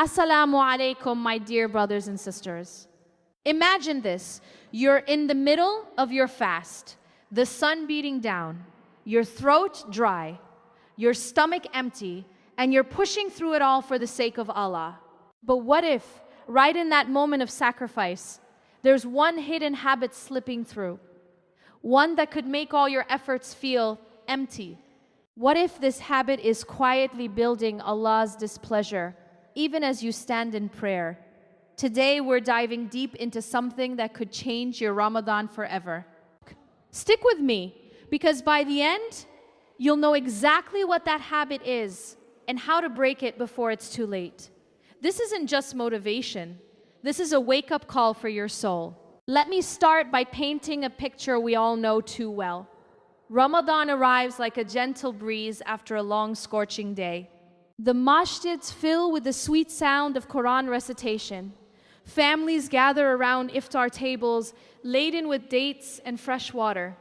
Assalamu alaikum, my dear brothers and sisters. Imagine this. You're in the middle of your fast, the sun beating down, your throat dry, your stomach empty, and you're pushing through it all for the sake of Allah. But what if, right in that moment of sacrifice, there's one hidden habit slipping through, one that could make all your efforts feel empty? What if this habit is quietly building Allah's displeasure, even as you stand in prayer? Today, we're diving deep into something that could change your Ramadan forever. Stick with me, because by the end, you'll know exactly what that habit is and how to break it before it's too late. This isn't just motivation. This is a wake-up call for your soul. Let me start by painting a picture we all know too well. Ramadan arrives like a gentle breeze after a long, scorching day. The masjids fill with the sweet sound of Quran recitation. Families gather around iftar tables laden with dates and fresh water.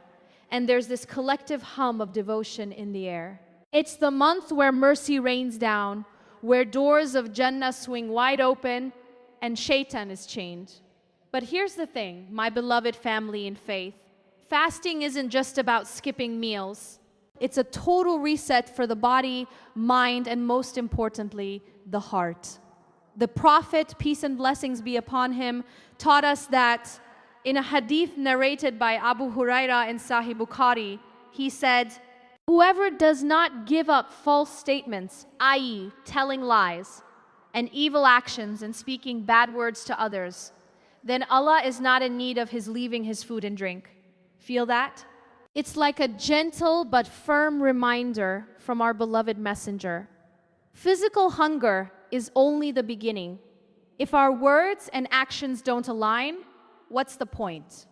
And there's this collective hum of devotion in the air. It's the month where mercy rains down, where doors of Jannah swing wide open, and shaitan is chained. But here's the thing, my beloved family in faith. Fasting isn't just about skipping meals. It's a total reset for the body, mind, and most importantly, the heart. The Prophet, peace and blessings be upon him, taught us that in a hadith narrated by Abu Huraira in Sahih Bukhari, he said, "Whoever does not give up false statements, i.e., telling lies, and evil actions and speaking bad words to others, then Allah is not in need of his leaving his food and drink." Feel that? It's like a gentle but firm reminder from our beloved messenger. Physical hunger is only the beginning. If our words and actions don't align, what's the point?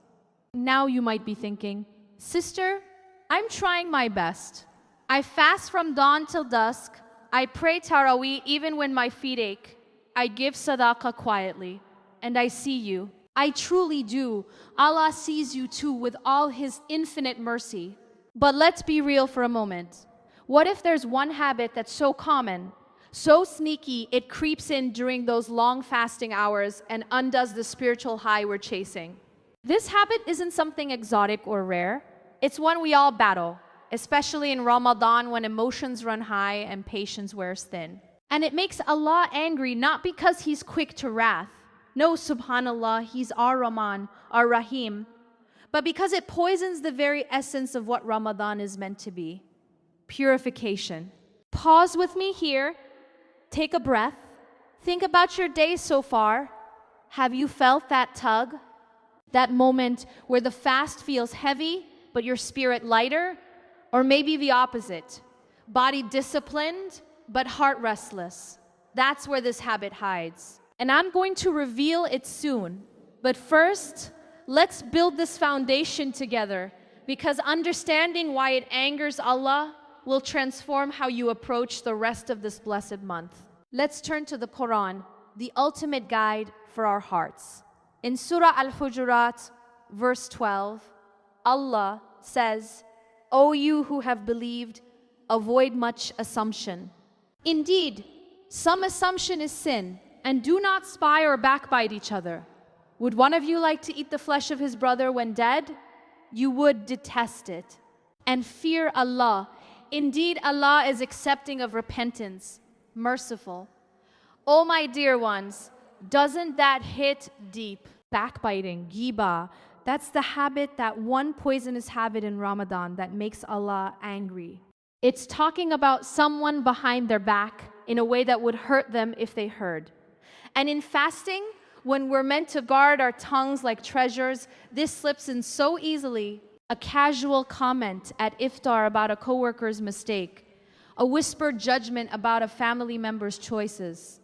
Now you might be thinking, "Sister, I'm trying my best. I fast from dawn till dusk. I pray Taraweeh even when my feet ache. I give sadaqah quietly, and I see you." I truly do. Allah sees you too with all His infinite mercy. But let's be real for a moment. What if there's one habit that's so common, so sneaky, it creeps in during those long fasting hours and undoes the spiritual high we're chasing? This habit isn't something exotic or rare. It's one we all battle, especially in Ramadan when emotions run high and patience wears thin. And it makes Allah angry not because He's quick to wrath. No, subhanallah, He's our Rahman, our Rahim. But because it poisons the very essence of what Ramadan is meant to be. Purification. Pause with me here. Take a breath. Think about your day so far. Have you felt that tug? That moment where the fast feels heavy, but your spirit lighter? Or maybe the opposite. Body disciplined, but heart restless. That's where this habit hides. And I'm going to reveal it soon. But first, let's build this foundation together, because understanding why it angers Allah will transform how you approach the rest of this blessed month. Let's turn to the Quran, the ultimate guide for our hearts. In Surah Al-Hujurat, verse 12, Allah says, "O you who have believed, avoid much assumption. Indeed, some assumption is sin, and do not spy or backbite each other. Would one of you like to eat the flesh of his brother when dead? You would detest it. And fear Allah. Indeed, Allah is accepting of repentance, merciful." Oh, my dear ones, doesn't that hit deep? Backbiting, gheebah, that's the habit, that one poisonous habit in Ramadan that makes Allah angry. It's talking about someone behind their back in a way that would hurt them if they heard. And in fasting, when we're meant to guard our tongues like treasures, this slips in so easily. A casual comment at iftar about a coworker's mistake, a whispered judgment about a family member's choices,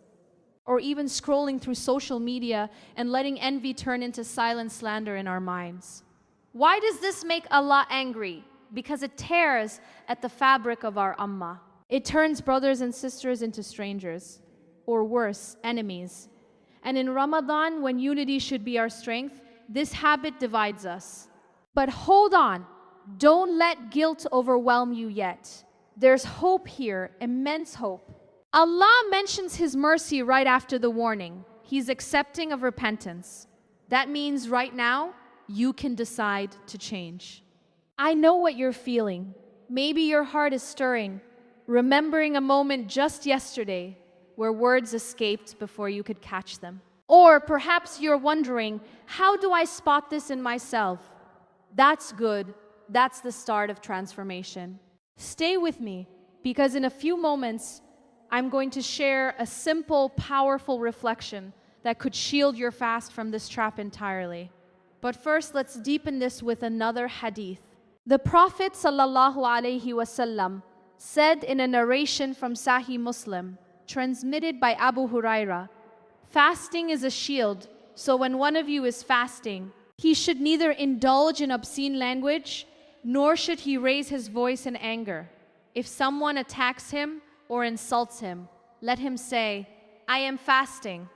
or even scrolling through social media and letting envy turn into silent slander in our minds. Why does this make Allah angry? Because it tears at the fabric of our ummah. It turns brothers and sisters into strangers, or worse, enemies. And in Ramadan, when unity should be our strength, this habit divides us. But hold on, don't let guilt overwhelm you yet. There's hope here, immense hope. Allah mentions His mercy right after the warning. He's accepting of repentance. That means right now, you can decide to change. I know what you're feeling. Maybe your heart is stirring, remembering a moment just yesterday where words escaped before you could catch them. Or perhaps you're wondering, how do I spot this in myself? That's good. That's the start of transformation. Stay with me, because in a few moments, I'm going to share a simple, powerful reflection that could shield your fast from this trap entirely. But first, let's deepen this with another hadith. The Prophet ﷺ said in a narration from Sahih Muslim, transmitted by Abu Huraira, fasting is a shield, so when one of you is fasting, he should neither indulge in obscene language, nor should he raise his voice in anger. If someone attacks him or insults him, let him say, I am fasting.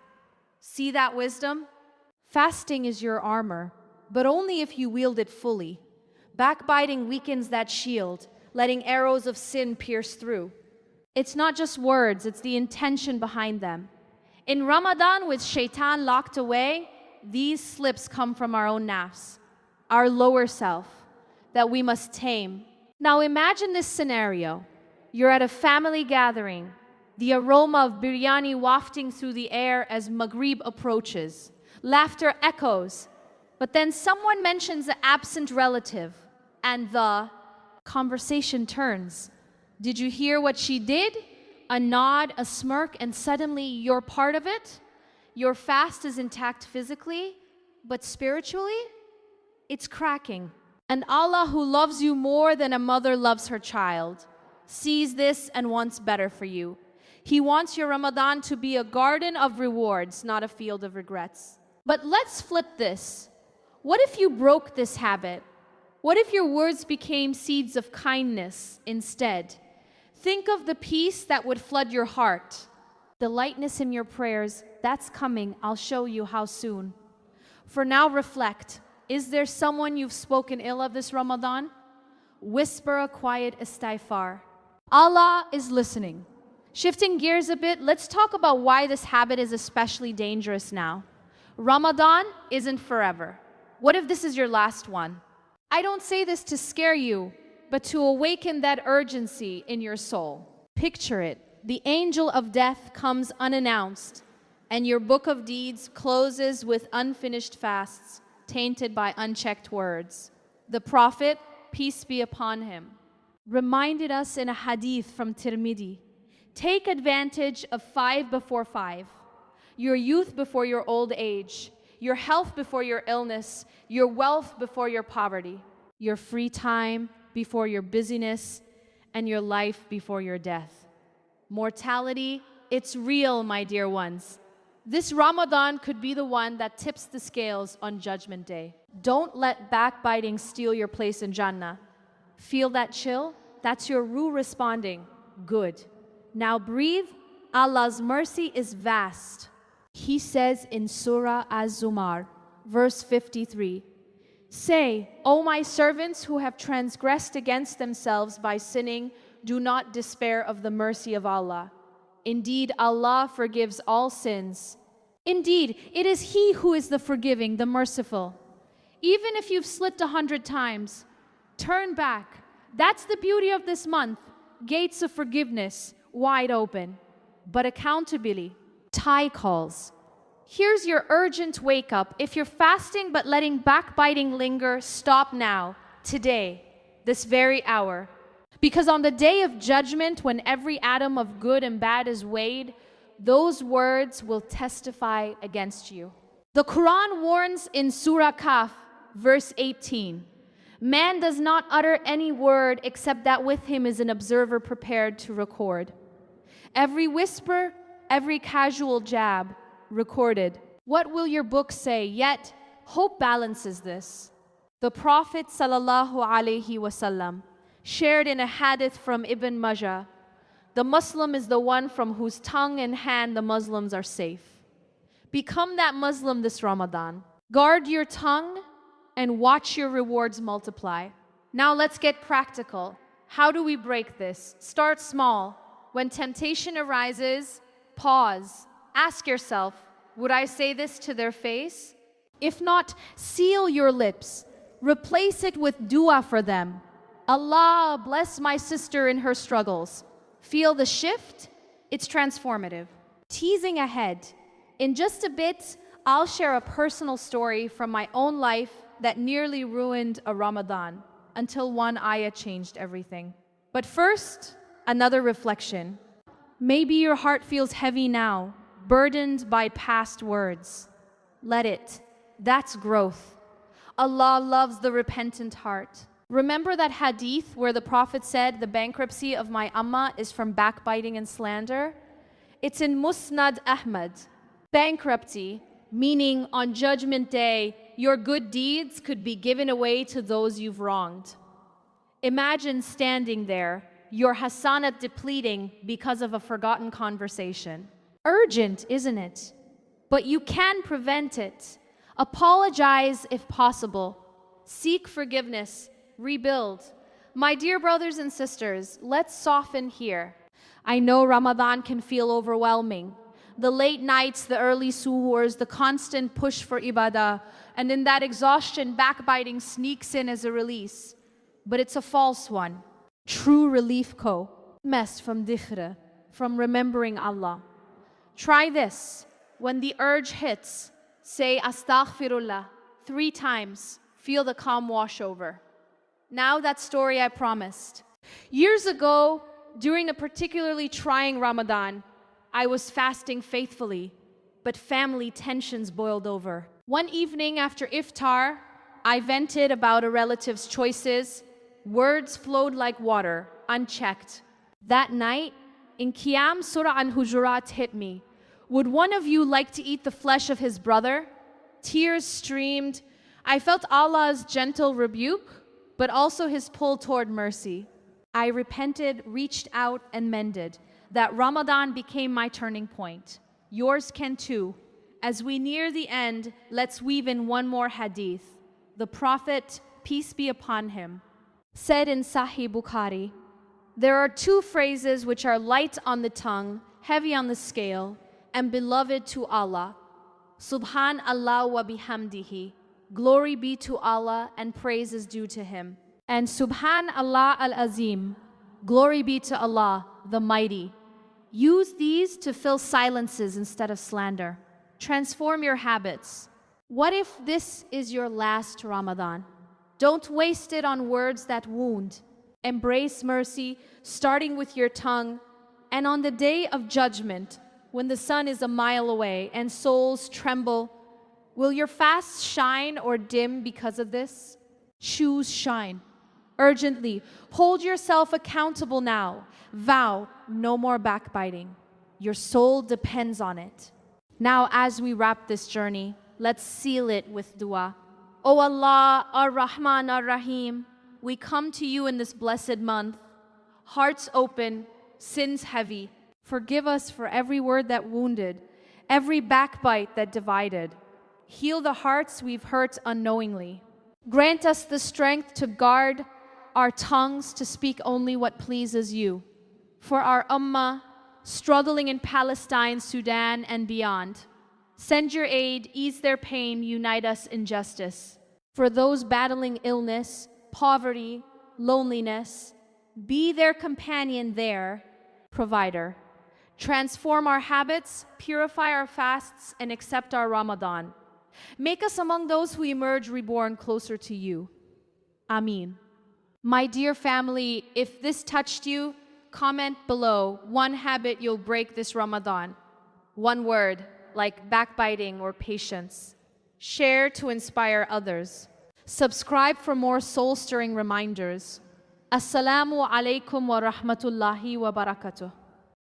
See that wisdom? Fasting is your armor, but only if you wield it fully. Backbiting weakens that shield, letting arrows of sin pierce through. It's not just words, it's the intention behind them. In Ramadan, with shaitan locked away, these slips come from our own nafs, our lower self, that we must tame. Now imagine this scenario. You're at a family gathering, the aroma of biryani wafting through the air as Maghrib approaches. Laughter echoes, but then someone mentions an absent relative, and the conversation turns. Did you hear what she did? A nod, a smirk, and suddenly you're part of it? Your fast is intact physically, but spiritually, it's cracking. And Allah, who loves you more than a mother loves her child, sees this and wants better for you. He wants your Ramadan to be a garden of rewards, not a field of regrets. But let's flip this. What if you broke this habit? What if your words became seeds of kindness instead? Think of the peace that would flood your heart. The lightness in your prayers, that's coming. I'll show you how soon. For now, reflect. Is there someone you've spoken ill of this Ramadan? Whisper a quiet istighfar. Allah is listening. Shifting gears a bit, let's talk about why this habit is especially dangerous now. Ramadan isn't forever. What if this is your last one? I don't say this to scare you, but to awaken that urgency in your soul. Picture it. The angel of death comes unannounced, and your book of deeds closes with unfinished fasts, tainted by unchecked words. The Prophet, peace be upon him, reminded us in a hadith from Tirmidhi, take advantage of 5 before 5, your youth before your old age, your health before your illness, your wealth before your poverty, your free time before your busyness, and your life before your death. Mortality, it's real, my dear ones. This Ramadan could be the one that tips the scales on Judgment Day. Don't let backbiting steal your place in Jannah. Feel that chill? That's your ruh responding. Good. Now breathe. Allah's mercy is vast. He says in Surah Al-Zumar, verse 53, say, O my servants who have transgressed against themselves by sinning, do not despair of the mercy of Allah. Indeed, Allah forgives all sins. Indeed, it is He who is the forgiving, the merciful. Even if you've slipped 100 times, turn back. That's the beauty of this month. Gates of forgiveness wide open. But accountability, tie calls. Here's your urgent wake up. If you're fasting but letting backbiting linger, stop now, today, this very hour. Because on the day of judgment, when every atom of good and bad is weighed, those words will testify against you. The Quran warns in Surah Kaf, verse 18, man does not utter any word except that with him is an observer prepared to record. Every whisper, every casual jab, recorded. What will your book say? Yet, hope balances this. The Prophet ﷺ shared in a hadith from Ibn Majah, the Muslim is the one from whose tongue and hand the Muslims are safe. Become that Muslim this Ramadan. Guard your tongue and watch your rewards multiply. Now let's get practical. How do we break this? Start small. When temptation arises, pause. Ask yourself, would I say this to their face? If not, seal your lips. Replace it with dua for them. Allah bless my sister in her struggles. Feel the shift? It's transformative. Teasing ahead. In just a bit, I'll share a personal story from my own life that nearly ruined a Ramadan until one ayah changed everything. But first, another reflection. Maybe your heart feels heavy now, burdened by past words. Let it. That's growth. Allah loves the repentant heart. Remember that hadith where the Prophet said the bankruptcy of my ummah is from backbiting and slander? It's in Musnad Ahmad. Bankruptcy, meaning on Judgment Day, your good deeds could be given away to those you've wronged. Imagine standing there, your hasanat depleting because of a forgotten conversation. Urgent, isn't it? But you can prevent it. Apologize if possible. Seek forgiveness. Rebuild. My dear brothers and sisters, let's soften here. I know Ramadan can feel overwhelming. The late nights, the early suhoors, the constant push for ibadah, and in that exhaustion, backbiting sneaks in as a release. But it's a false one. True relief mess from dhikr, from remembering Allah. Try this. When the urge hits, say astaghfirullah 3 times. Feel the calm wash over. Now that story I promised. Years ago, during a particularly trying Ramadan, I was fasting faithfully, but family tensions boiled over. One evening after iftar, I vented about a relative's choices. Words flowed like water, unchecked. That night, in Qiyam, Surah Al-Hujurat hit me. Would one of you like to eat the flesh of his brother? Tears streamed. I felt Allah's gentle rebuke, but also his pull toward mercy. I repented, reached out, and mended. That Ramadan became my turning point. Yours can too. As we near the end, let's weave in one more hadith. The Prophet, peace be upon him, said in Sahih Bukhari, there are 2 phrases which are light on the tongue, heavy on the scale, and beloved to Allah. Subhan Allah wa bihamdihi. Glory be to Allah and praise is due to Him. And Subhan Allah al-Azim. Glory be to Allah, the Mighty. Use these to fill silences instead of slander. Transform your habits. What if this is your last Ramadan? Don't waste it on words that wound. Embrace mercy, starting with your tongue. And on the day of judgment, when the sun is a mile away and souls tremble, will your fast shine or dim because of this? Choose shine. Urgently, hold yourself accountable now. Vow no more backbiting. Your soul depends on it. Now, as we wrap this journey, let's seal it with dua. O Allah, Ar-Rahman, Ar-Rahim, we come to you in this blessed month. Hearts open, sins heavy. Forgive us for every word that wounded, every backbite that divided. Heal the hearts we've hurt unknowingly. Grant us the strength to guard our tongues to speak only what pleases you. For our ummah, struggling in Palestine, Sudan, and beyond, send your aid, ease their pain, unite us in justice. For those battling illness, poverty, loneliness, be their companion there, provider. Transform our habits, purify our fasts, and accept our Ramadan. Make us among those who emerge reborn closer to you. Ameen. My dear family, if this touched you, comment below one habit you'll break this Ramadan. One word, like backbiting or patience. Share to inspire others. Subscribe for more soul-stirring reminders. Assalamu alaikum wa rahmatullahi wa barakatuh.